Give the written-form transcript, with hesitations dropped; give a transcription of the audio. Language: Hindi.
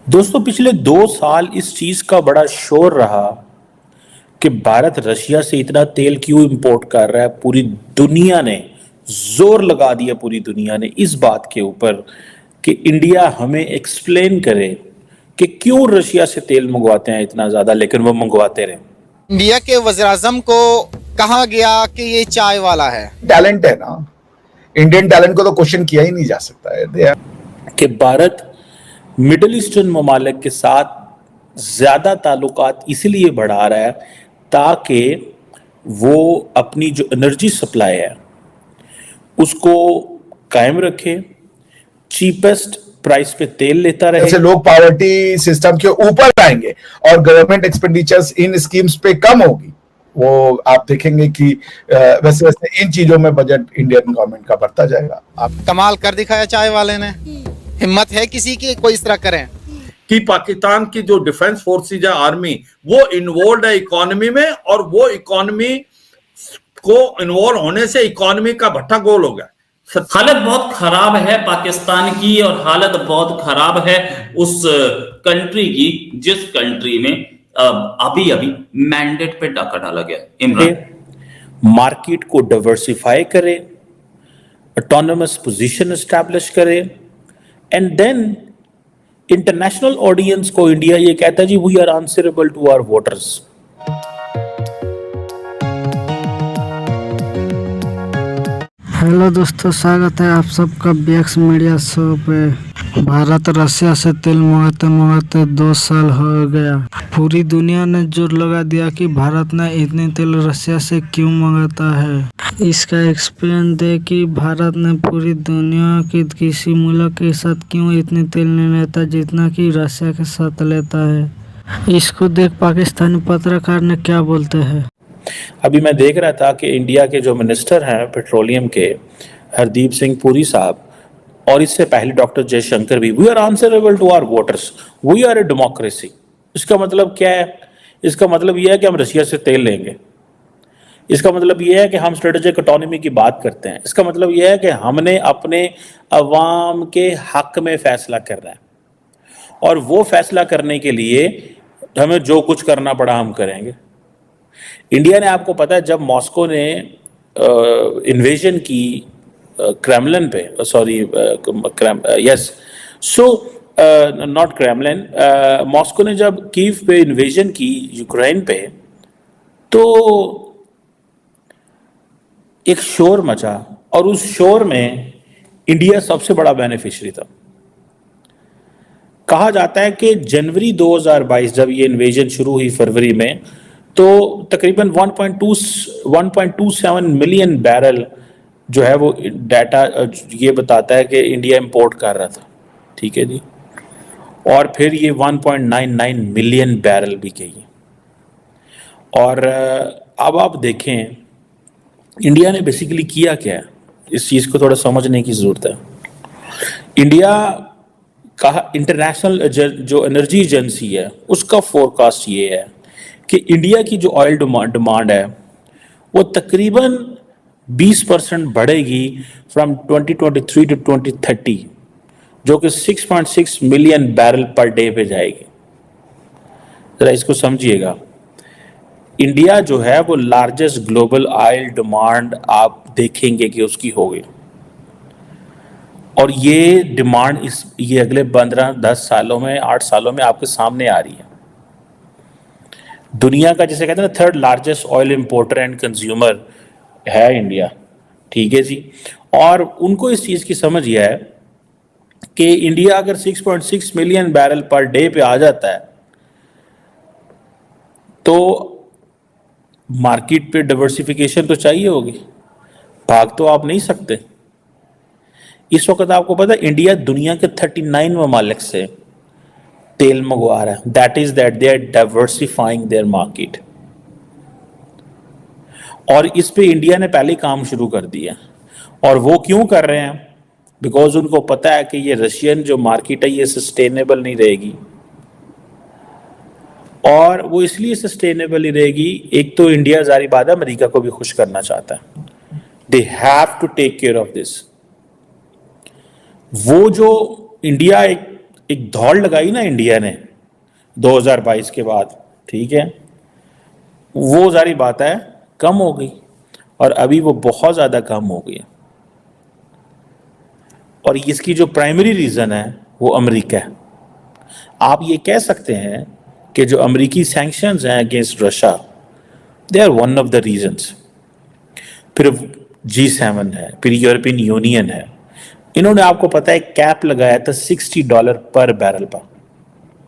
दोस्तों पिछले 2 साल इस चीज का बड़ा शोर रहा कि भारत रशिया से इतना तेल क्यों इंपोर्ट कर रहा है। पूरी दुनिया ने जोर लगा दिया, पूरी दुनिया ने इस बात के ऊपर कि इंडिया हमें एक्सप्लेन करे कि क्यों रशिया से तेल मंगवाते हैं इतना ज्यादा, लेकिन वो मंगवाते रहे। इंडिया के वज़ीर-ए-आज़म को कहा गया कि ये चाय वाला है। टैलेंट है ना, इंडियन टैलेंट को तो क्वेश्चन किया ही नहीं जा सकता है कि भारत मिडिल ईस्टर्न ममालिक के साथ ज्यादा ताल्लुकात इसलिए बढ़ा रहा है ताकि वो अपनी जो एनर्जी सप्लाई है उसको कायम रखे, चीपेस्ट प्राइस पे तेल लेता रहे। ऐसे लोग पॉवर्टी सिस्टम के ऊपर आएंगे और गवर्नमेंट एक्सपेंडिचर्स इन स्कीम्स पे कम होगी। वो आप देखेंगे कि वैसे वैसे इन चीजों में बजट इंडियन गवर्नमेंट का बढ़ता जाएगा। आप कमाल कर दिखाया चाय वाले ने। हिम्मत है किसी की कोई इस तरह करें कि पाकिस्तान की जो डिफेंस फोर्सेज है, आर्मी, वो इन्वॉल्व है इकोनॉमी में, और वो इकोनॉमी को इन्वॉल्व होने से इकोनॉमी का भट्टा गोल हो गया। हालत बहुत खराब है पाकिस्तान की, और हालत बहुत खराब है उस कंट्री की जिस कंट्री में अभी अभी मैंडेट पे डाका डाला गया। इमरान मार्केट को डाइवर्सिफाई करे, ऑटोनमस पोजीशन एस्टैब्लिश करे, एंड देन इंटरनेशनल ऑडियंस को इंडिया ये कहता है जी we are answerable to our voters. Hello दोस्तों, स्वागत है आप सबका बीएक्स मीडिया शो पे। भारत रशिया से तेल मंगाते मंगाते 2 साल हो गया। पूरी दुनिया ने जोर लगा दिया कि भारत ने इतने तेल रशिया से क्यों मंगाता है। इसका एक्सप्लेन दे कि भारत ने पूरी दुनिया की किसी मुल्क के साथ क्यों इतने तेल नहीं लेता जितना कि रशिया के साथ लेता है। इसको देख पाकिस्तानी पत्रकार ने क्या बोलते हैं। अभी मैं देख रहा था कि इंडिया के जो मिनिस्टर हैं पेट्रोलियम के, हरदीप सिंह पुरी साहब, और इससे पहले डॉक्टर जयशंकर भी, we are answerable to our voters, we are a democracy. इसका मतलब क्या है? इसका मतलब यह है कि हम रशिया से तेल लेंगे। इसका मतलब यह है कि हम स्ट्रेटेजिक ऑटोनॉमी की बात करते हैं। इसका मतलब यह है कि हमने अपने अवाम के हक में फैसला करना है, और वो फैसला करने के लिए हमें जो कुछ करना पड़ा हम करेंगे। इंडिया ने, आपको पता है, जब मॉस्को ने इन्वेजन की क्रेमलिन पे, sorry yes, so not Kremlin, Moscow ने जब कीव पे इन्वेजन की यूक्रेन पे, तो एक शोर मचा, और उस शोर में इंडिया सबसे बड़ा बेनिफिशियरी था। कहा जाता है कि जनवरी 2022 जब ये इन्वेजन शुरू हुई फरवरी में, तो तकरीबन 1.27 मिलियन बैरल जो है वो डाटा ये बताता है कि इंडिया इंपोर्ट कर रहा था। ठीक है जी। और फिर ये 1.99 मिलियन बैरल भी गई। और अब आप देखें इंडिया ने बेसिकली किया क्या है, इस चीज़ को थोड़ा समझने की ज़रूरत है। इंडिया का इंटरनेशनल जो एनर्जी एजेंसी है उसका फोरकास्ट ये है कि इंडिया की जो ऑयल डिमांड है वो तकरीबन 20% बढ़ेगी फ्रॉम 2023 टू 2030, जो कि 6.6 मिलियन बैरल पर डे पे जाएगी। जरा इसको समझिएगा। इंडिया जो है वो लार्जेस्ट ग्लोबल ऑयल डिमांड आप देखेंगे कि उसकी होगी, और ये डिमांड ये अगले 15-10 सालों में, 8 सालों में आपके सामने आ रही है। दुनिया का, जिसे कहते हैं ना, 3rd largest oil importer and consumer है इंडिया। ठीक है जी। और उनको इस चीज़ की समझ यह है कि इंडिया अगर 6.6 मिलियन बैरल पर डे पे आ जाता है तो मार्केट पे डाइवर्सिफिकेशन तो चाहिए होगी, भाग तो आप नहीं सकते। इस वक्त आपको पता है इंडिया दुनिया के 39 ममालिक से तेल मंगवा रहा है। That is that they are diversifying their market, और इस पे इंडिया ने पहले काम शुरू कर दिया। और वो क्यों कर रहे हैं? बिकॉज उनको पता है कि ये रशियन जो मार्केट है ये सस्टेनेबल नहीं रहेगी। और वो इसलिए सस्टेनेबल नहीं रहेगी, एक तो इंडिया जारी बात है अमेरिका को भी खुश करना चाहता है। They have to take care of this. वो जो इंडिया एक एक दौड़ लगाई ना इंडिया ने 2022 के बाद, ठीक है, वो सारी बात है कम हो गई और अभी वो बहुत ज़्यादा कम हो गई है। और इसकी जो प्राइमरी रीज़न है वो अमेरिका है। आप ये कह सकते हैं कि जो अमेरिकी सैंक्शंस हैं against Russia, they are one of the reasons. फिर G7 है, फिर यूरोपियन यूनियन है, इन्होंने आपको पता है कैप लगाया था $60 पर बैरल पर।